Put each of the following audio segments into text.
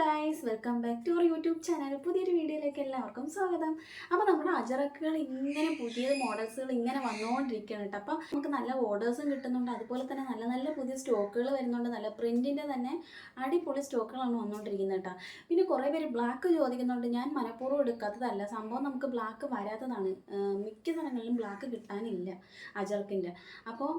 Guys, welcome back to our YouTube channel. പുതിയൊരു വീഡിയോയിലേക്ക് എല്ലാവർക്കും സ്വാഗതം. അപ്പോൾ നമ്മുടെ അജറക്കുകൾ ഇങ്ങനെ പുതിയ മോഡൽസുകൾ ഇങ്ങനെ വന്നുകൊണ്ടിരിക്കുകയാണ് കേട്ടോ. അപ്പോൾ നമുക്ക് നല്ല ഓർഡേഴ്സും കിട്ടുന്നുണ്ട്, അതുപോലെ തന്നെ നല്ല നല്ല പുതിയ സ്റ്റോക്കുകൾ വരുന്നുണ്ട്. നല്ല പ്രിൻറ്റിൻ്റെ തന്നെ അടിപൊളി സ്റ്റോക്കുകളാണ് വന്നുകൊണ്ടിരിക്കുന്നത് കേട്ടോ. പിന്നെ കുറേ പേര് ബ്ലാക്ക് ചോദിക്കുന്നുണ്ട്. ഞാൻ മനഃപൂർവ്വം എടുക്കാത്തതല്ല, സംഭവം നമുക്ക് ബ്ലാക്ക് വരാത്തതാണ്. മിക്ക സ്ഥലങ്ങളിലും ബ്ലാക്ക് കിട്ടാനില്ല അജറക്കിൻ്റെ. അപ്പോൾ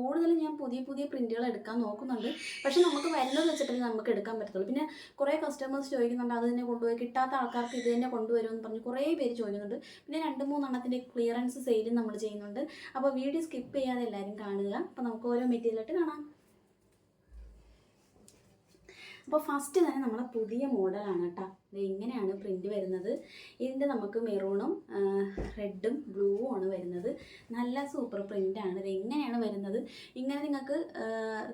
കൂടുതലും ഞാൻ പുതിയ പുതിയ പ്രിൻറ്റുകൾ എടുക്കാൻ നോക്കുന്നുണ്ട്. പക്ഷെ നമുക്ക് വരുന്നത് വെച്ചിട്ടല്ലേ നമുക്ക് എടുക്കാൻ പറ്റത്തുള്ളൂ. പിന്നെ കുറേ കസ്റ്റമേഴ്സ് ചോദിക്കുന്നുണ്ട്, അത് തന്നെ കൊണ്ടുപോയി, കിട്ടാത്ത ആൾക്കാർക്ക് ഇത് തന്നെ കൊണ്ടുവരുമെന്ന് പറഞ്ഞ് കുറേ പേര് ചോദിക്കുന്നുണ്ട്. പിന്നെ 2-3 എണ്ണത്തിൻ്റെ ക്ലിയറൻസ് സെയിലും നമ്മൾ ചെയ്യുന്നുണ്ട്. അപ്പോൾ വീഡിയോ സ്കിപ്പ് ചെയ്യാതെ എല്ലാവരും കാണുക. അപ്പോൾ നമുക്ക് ഓരോ മെറ്റീരിയലായിട്ട് കാണാം. അപ്പോൾ ഫസ്റ്റ് തന്നെ നമ്മളെ പുതിയ മോഡലാണ് കേട്ടോ. ഇത് ഇങ്ങനെയാണ് പ്രിൻറ്റ് വരുന്നത്. ഇതിൻ്റെ നമുക്ക് മെറൂണും റെഡും ബ്ലൂവും ആണ് വരുന്നത്. നല്ല സൂപ്പർ പ്രിൻ്റാണ്. ഇത് എങ്ങനെയാണ് വരുന്നത്, ഇങ്ങനെ നിങ്ങൾക്ക്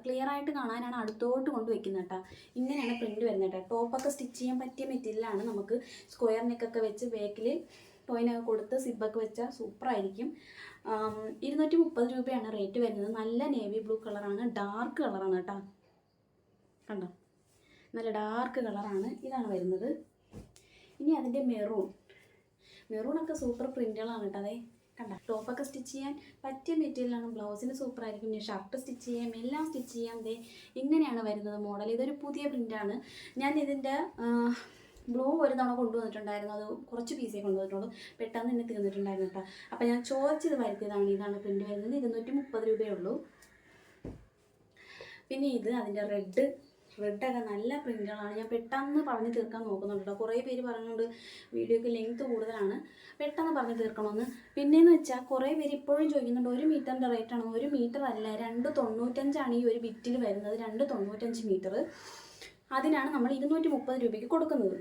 ക്ലിയർ ആയിട്ട് കാണാനാണ് അടുത്തോട്ട് കൊണ്ട് വെക്കുന്നത് കേട്ടോ. ഇങ്ങനെയാണ് പ്രിൻറ്റ് വരുന്നത് കേട്ടോ. ടോപ്പൊക്കെ സ്റ്റിച്ച് ചെയ്യാൻ പറ്റിയ മെറ്റീരിയലാണ്. നമുക്ക് സ്ക്വയർ നെക്കൊക്കെ വെച്ച് ബാക്കിൽ ടോയിനൊക്കെ കൊടുത്ത് സിബൊക്കെ വെച്ചാൽ സൂപ്പറായിരിക്കും. 230 രൂപയാണ് റേറ്റ് വരുന്നത്. നല്ല നേവി ബ്ലൂ കളറാണ്, ഡാർക്ക് കളറാണ് കേട്ടോ. കണ്ടോ, നല്ല ഡാർക്ക് കളറാണ്. ഇതാണ് വരുന്നത്. ഇനി അതിൻ്റെ മെറൂണൊക്കെ സൂപ്പർ പ്രിൻറ്റുകളാണ് കേട്ടോ. അതേ കണ്ട, ടോപ്പൊക്കെ സ്റ്റിച്ച് ചെയ്യാൻ പറ്റിയ മെറ്റീരിയലാണ്. ബ്ലൗസിന് സൂപ്പറായിരിക്കും. ഇനി ഷർട്ട് സ്റ്റിച്ച് ചെയ്യാം, എല്ലാം സ്റ്റിച്ച് ചെയ്യാം. ദേ ഇങ്ങനെയാണ് വരുന്നത് മോഡൽ. ഇതൊരു പുതിയ പ്രിൻ്റാണ്. ഞാൻ ഇതിൻ്റെ ബ്ലൂ ഒരു തവണ കൊണ്ടുവന്നിട്ടുണ്ടായിരുന്നു. അത് കുറച്ച് പീസേ കൊണ്ടുവന്നിട്ടുള്ളൂ, പെട്ടെന്ന് തന്നെ തീർന്നിട്ടുണ്ടായിരുന്നു കേട്ടോ. അപ്പോൾ ഞാൻ ചോദിച്ചത് വരുത്തിയതാണ്. ഇതാണ് പ്രിൻറ്റ് വരുന്നത്. 230 രൂപയേ ഉള്ളൂ. പിന്നെ ഇത് അതിൻ്റെ റെഡൊക്കെ നല്ല പ്രിൻ്റുകളാണ്. ഞാൻ പെട്ടെന്ന് പറഞ്ഞ് തീർക്കാൻ നോക്കുന്നുണ്ട് കേട്ടോ. കുറേ പേര് പറയുന്നുണ്ട് വീഡിയോക്ക് ലെങ്ത് കൂടുതലാണ്, പെട്ടെന്ന് പറഞ്ഞ് തീർക്കണമെന്ന്. പിന്നെയെന്ന് വെച്ചാൽ കുറേ പേര് ഇപ്പോഴും ചോദിക്കുന്നുണ്ട് 1 മീറ്ററിൻ്റെ റേറ്റാണ്. 1 മീറ്റർ അല്ല, 295 ഈ ഒരു ബിറ്റിൽ വരുന്നത്. 295 മീറ്റർ. അതിനാണ് നമ്മൾ 230 രൂപയ്ക്ക് കൊടുക്കുന്നത്.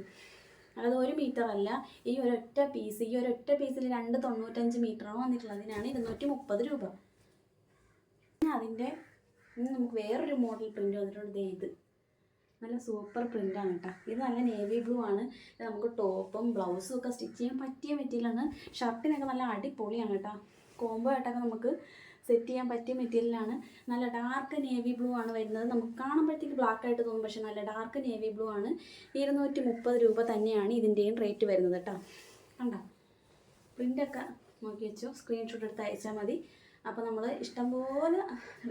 അതായത് 1 മീറ്റർ അല്ല, ഈ ഒരൊറ്റ പീസിൽ 295 മീറ്ററാണ് വന്നിട്ടുള്ളത്. അതിനാണ് 230 രൂപ. അതിൻ്റെ നമുക്ക് വേറൊരു മോഡൽ പ്രിൻ്റ് വന്നിട്ടുണ്ട്. ഇത് നല്ല സൂപ്പർ പ്രിൻ്റാണ് കേട്ടോ. ഇത് നല്ല നേവി ബ്ലൂ ആണ്. ഇത് നമുക്ക് ടോപ്പും ബ്ലൗസും ഒക്കെ സ്റ്റിച്ച് ചെയ്യാൻ പറ്റിയ മെറ്റീരിയലാണ്. ഷർട്ടിനൊക്കെ നല്ല അടിപൊളിയാണ് കേട്ടോ. കോംബോ ആയിട്ടൊക്കെ നമുക്ക് സെറ്റ് ചെയ്യാൻ പറ്റിയ മെറ്റീരിയലാണ്. നല്ല ഡാർക്ക് നേവി ബ്ലൂ ആണ് വരുന്നത്. നമുക്ക് കാണുമ്പോഴത്തേക്ക് ബ്ലാക്ക് ആയിട്ട് തോന്നും, പക്ഷേ നല്ല ഡാർക്ക് നേവി ബ്ലൂ ആണ്. 230 രൂപ തന്നെയാണ് ഇതിൻ്റെയും റേറ്റ് വരുന്നത് കേട്ടോ. കണ്ടോ, പ്രിൻ്റൊക്കെ നോക്കി വെച്ചോ, സ്ക്രീൻഷോട്ട് എടുത്ത് അയച്ചാൽ മതി. അപ്പോൾ നമ്മൾ ഇഷ്ടംപോലെ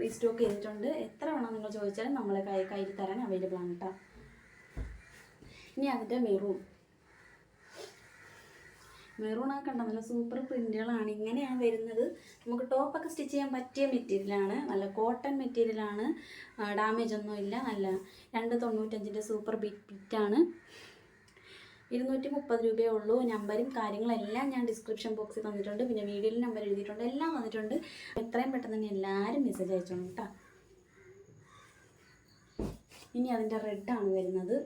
റീസ്റ്റോക്ക് ചെയ്തിട്ടുണ്ട്. എത്ര വേണം നിങ്ങൾ ചോദിച്ചാലും നമ്മളെ കയ്യിൽ തരാൻ അവൈലബിൾ ആണ് കേട്ടോ. ഇനി അതിൻ്റെ മെറൂണൊക്കെ കണ്ടോ, നല്ല സൂപ്പർ പ്രിൻ്റുകളാണ്. ഇങ്ങനെയാണ് വരുന്നത്. നമുക്ക് ടോപ്പൊക്കെ സ്റ്റിച്ച് ചെയ്യാൻ പറ്റിയ മെറ്റീരിയലാണ്. നല്ല കോട്ടൺ മെറ്റീരിയലാണ്, ഡാമേജ് ഒന്നുമില്ല. നല്ല 295 സൂപ്പർ ബിറ്റാണ്. 230 രൂപയേ ഉള്ളൂ. നമ്പരും കാര്യങ്ങളെല്ലാം ഞാൻ ഡിസ്ക്രിപ്ഷൻ ബോക്സിൽ തന്നിട്ടുണ്ട്. പിന്നെ വീഡിയോയിൽ നമ്പർ എഴുതിയിട്ടുണ്ട്, എല്ലാം വന്നിട്ടുണ്ട്. എത്രയും പെട്ടെന്ന് തന്നെ എല്ലാവരും മെസ്സേജ് അയച്ചോളൂ കേട്ടോ. ഇനി അതിൻ്റെ റെഡാണ് വരുന്നത്.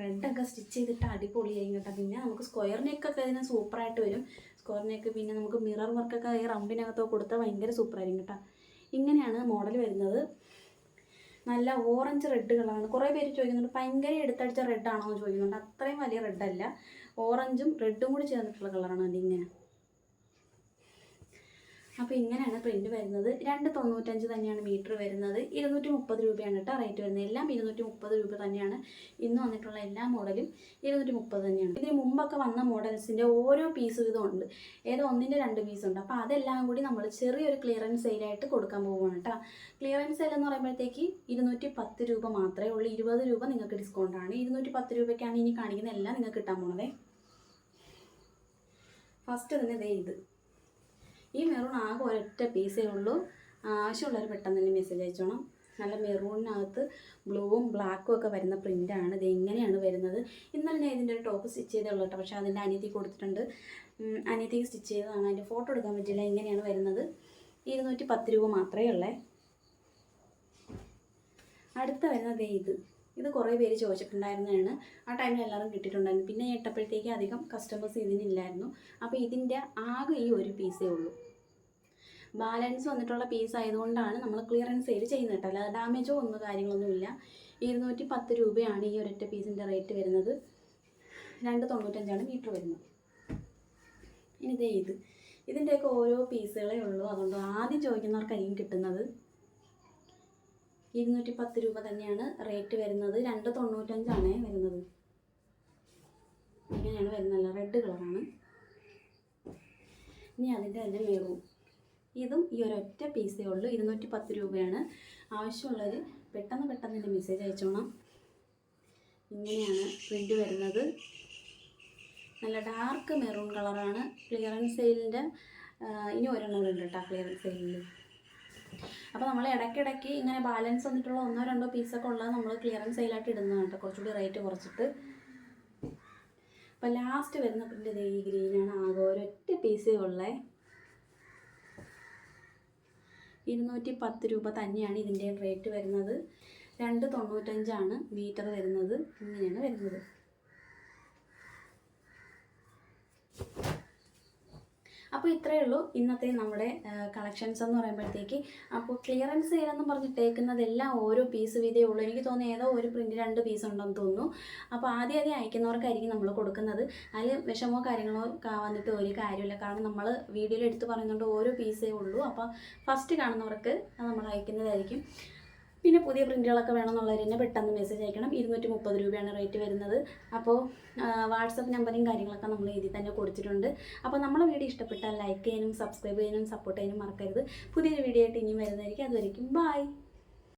റെഡൊക്കെ സ്റ്റിച്ച് ചെയ്തിട്ട് അടിപൊളിയായി കേട്ടോ. പിന്നെ നമുക്ക് സ്ക്വയർ നെക്കൊക്കെ ഇതിന് സൂപ്പറായിട്ട് വരും. സ്ക്വയർ നെക്ക് പിന്നെ നമുക്ക് മിറർ വർക്കൊക്കെ ഈ റമ്പിനകത്തൊക്കെ കൊടുത്താൽ ഭയങ്കര സൂപ്പറായിരിക്കും കേട്ടോ. ഇങ്ങനെയാണ് മോഡൽ വരുന്നത്. നല്ല ഓറഞ്ച് റെഡ് കളറാണ്. കുറേ പേര് ചോദിക്കുന്നുണ്ട് ഭയങ്കര എടുത്തടിച്ച റെഡാണോ എന്ന് ചോദിക്കുന്നുണ്ട്. അത്രയും വലിയ റെഡല്ല, ഓറഞ്ചും റെഡും കൂടി ചേർന്നിട്ടുള്ള കളറാണ് അതിങ്ങനെ. അപ്പോൾ ഇങ്ങനെയാണ് പ്രിൻറ്റ് വരുന്നത്. 295 തന്നെയാണ് മീറ്റർ വരുന്നത്. 230 രൂപയാണ് കേട്ടോ റേറ്റ് വരുന്നത്. എല്ലാം 230 രൂപ തന്നെയാണ്. ഇന്ന് വന്നിട്ടുള്ള എല്ലാ മോഡലും 230 തന്നെയാണ്. ഇതിന് മുമ്പൊക്കെ വന്ന മോഡൽസിൻ്റെ ഓരോ പീസ് വീതമുണ്ട്. ഏതോ 1-2 പീസുണ്ട്. അപ്പോൾ അതെല്ലാം കൂടി നമ്മൾ ചെറിയൊരു ക്ലിയറൻസ് സെയിലായിട്ട് കൊടുക്കാൻ പോവുകയാണ് കേട്ടോ. ക്ലിയറൻസ് സെയിൽ എന്ന് പറയുമ്പോഴത്തേക്ക് 210 രൂപ മാത്രമേ ഉള്ളൂ. 20 രൂപ നിങ്ങൾക്ക് ഡിസ്കൗണ്ടാണ്. 210 രൂപയ്ക്കാണ് ഇനി കാണിക്കുന്ന എല്ലാം നിങ്ങൾക്ക് കിട്ടാൻ പോണതേ. ഫസ്റ്റ് തന്നെ ദേ ഇത്. ഈ മെറൂൺ ആകെ ഒരൊറ്റ പീസേ ഉള്ളൂ. ആവശ്യമുള്ളവർ പെട്ടെന്ന് തന്നെ മെസ്സേജ് അയച്ചോണം. നല്ല മെറൂണിനകത്ത് ബ്ലൂവും ബ്ലാക്കും ഒക്കെ വരുന്ന പ്രിൻ്റാണ്. ഇത് എങ്ങനെയാണ് വരുന്നത്. ഇന്നലെ ഞാൻ ഇതിൻ്റെ ഒരു ടോപ്പ് സ്റ്റിച്ച് ചെയ്തേ ഉള്ളൂ കേട്ടോ. പക്ഷേ അതിൻ്റെ അനിയത്തി കൊടുത്തിട്ടുണ്ട്. അനിയത്തിക്ക് സ്റ്റിച്ച് ചെയ്തതാണ്. അതിൻ്റെ ഫോട്ടോ എടുക്കാൻ പറ്റില്ല. ഇങ്ങനെയാണ് വരുന്നത്. 210 രൂപ മാത്രമേ ഉള്ളേ. അടുത്ത വരുന്നത് ഇത് കുറേ പേര് ചോദിച്ചിട്ടുണ്ടായിരുന്നതാണ്. ആ ടൈമിൽ എല്ലാവരും കിട്ടിയിട്ടുണ്ടായിരുന്നു. പിന്നെ ഇട്ടപ്പോഴത്തേക്ക് അധികം കസ്റ്റമേഴ്സ് ഇതിനില്ലായിരുന്നു. അപ്പോൾ ഇതിൻ്റെ ആകെ ഈ ഒരു പീസേ ഉള്ളൂ. ബാലൻസ് വന്നിട്ടുള്ള പീസ് ആയതുകൊണ്ടാണ് നമ്മൾ ക്ലിയറൻസ് സെയിൽ ചെയ്യുന്നത് കേട്ടോ. അല്ലാതെ ഡാമേജോ കാര്യങ്ങളൊന്നുമില്ല. 210 രൂപയാണ് ഈ ഒരൊറ്റ പീസിൻ്റെ റേറ്റ് വരുന്നത്. 295 മീറ്റർ വരുന്നത്. ഇനി ഇതിൻ്റെയൊക്കെ ഓരോ പീസുകളേ ഉള്ളൂ. അതുകൊണ്ട് ആദ്യം ചോദിക്കുന്നവർക്കായിരിക്കും കിട്ടുന്നത്. 210 രൂപ തന്നെയാണ് റേറ്റ് വരുന്നത്. 295 വരുന്നത്. ഇങ്ങനെയാണ് വരുന്നത്, റെഡ് കളറാണ്. ഇനി അതിൻ്റെ തന്നെ മെറൂൺ, ഇതും ഈ ഒരൊറ്റ പീസേ ഉള്ളൂ. 210 രൂപയാണ്. ആവശ്യമുള്ളവർ പെട്ടെന്ന് തന്നെ മെസ്സേജ് അയച്ചോണം. ഇങ്ങനെയാണ് പ്രിൻ്റ് വരുന്നത്. നല്ല ഡാർക്ക് മെറൂൺ കളറാണ്. ക്ലിയറൻസ് സെയിലിൻ്റെ ഇനി ഒരെണ്ണം ഉണ്ട് കേട്ടോ ക്ലിയറൻസ് സെയിലിൽ. അപ്പോൾ നമ്മൾ ഇടയ്ക്കിടയ്ക്ക് ഇങ്ങനെ ബാലൻസ് വന്നിട്ടുള്ള 1-2 പീസൊക്കെ ഉള്ളത് നമ്മൾ ക്ലിയറൻസ് സെയിലായിട്ട് ഇടുന്നതാണ് കേട്ടോ, കുറച്ചുകൂടി റേറ്റ് കുറച്ചിട്ട്. അപ്പോൾ ലാസ്റ്റ് വരുന്ന പ്രിൻ്റ് ഈ ഗ്രീനാണ്. ആകെ ഒരൊറ്റ പീസേ ഉള്ളേ. 210 രൂപ തന്നെയാണ് ഇതിൻ്റെ റേറ്റ് വരുന്നത്. 295 മീറ്റർ വരുന്നത്. ഇങ്ങനെയാണ് വരുന്നത്. അപ്പോൾ ഇത്രയേ ഉള്ളൂ ഇന്നത്തെ നമ്മുടെ കളക്ഷൻസ് എന്ന് പറയുമ്പോഴത്തേക്ക്. അപ്പോൾ ക്ലിയറൻസ് സെയിലെന്ന് പറഞ്ഞിട്ടേക്കുന്നതെല്ലാം ഓരോ പീസ് വീതേ ഉള്ളൂ. എനിക്ക് തോന്നുന്നു ഏതോ ഒരു പ്രിൻ്റ് 2 പീസ് ഉണ്ടെന്ന് തോന്നുന്നു. അപ്പോൾ ആദ്യം അയക്കുന്നവർക്കായിരിക്കും നമ്മൾ കൊടുക്കുന്നത്. അതിൽ വിഷമോ കാര്യങ്ങളോ വന്നിട്ട് ഒരു കാര്യമില്ല. കാരണം നമ്മൾ വീഡിയോയിൽ എടുത്ത് പറയുന്നുണ്ട് ഓരോ പീസേ ഉള്ളൂ. അപ്പോൾ ഫസ്റ്റ് കാണുന്നവർക്ക് നമ്മൾ അയക്കുന്നതായിരിക്കും. പിന്നെ പുതിയ പ്രിൻറ്റുകളൊക്കെ വേണമെന്നുള്ളവർ തന്നെ പെട്ടെന്ന് മെസ്സേജ് അയക്കണം. 230 രൂപയാണ് റേറ്റ് വരുന്നത്. അപ്പോൾ വാട്സപ്പ് നമ്പറും കാര്യങ്ങളൊക്കെ നമ്മൾ ഇതിൽ തന്നെ കൊടുത്തിട്ടുണ്ട്. അപ്പോൾ നമ്മളെ വീഡിയോ ഇഷ്ടപ്പെട്ടാൽ ലൈക്ക് ചെയ്യാനും സബ്സ്ക്രൈബ് ചെയ്യാനും സപ്പോർട്ട് ചെയ്യാനും മറക്കരുത്. പുതിയൊരു വീഡിയോ ആയിട്ട് ഇനിയും വരുന്നതായിരിക്കും. അതുവരെയും ബൈ.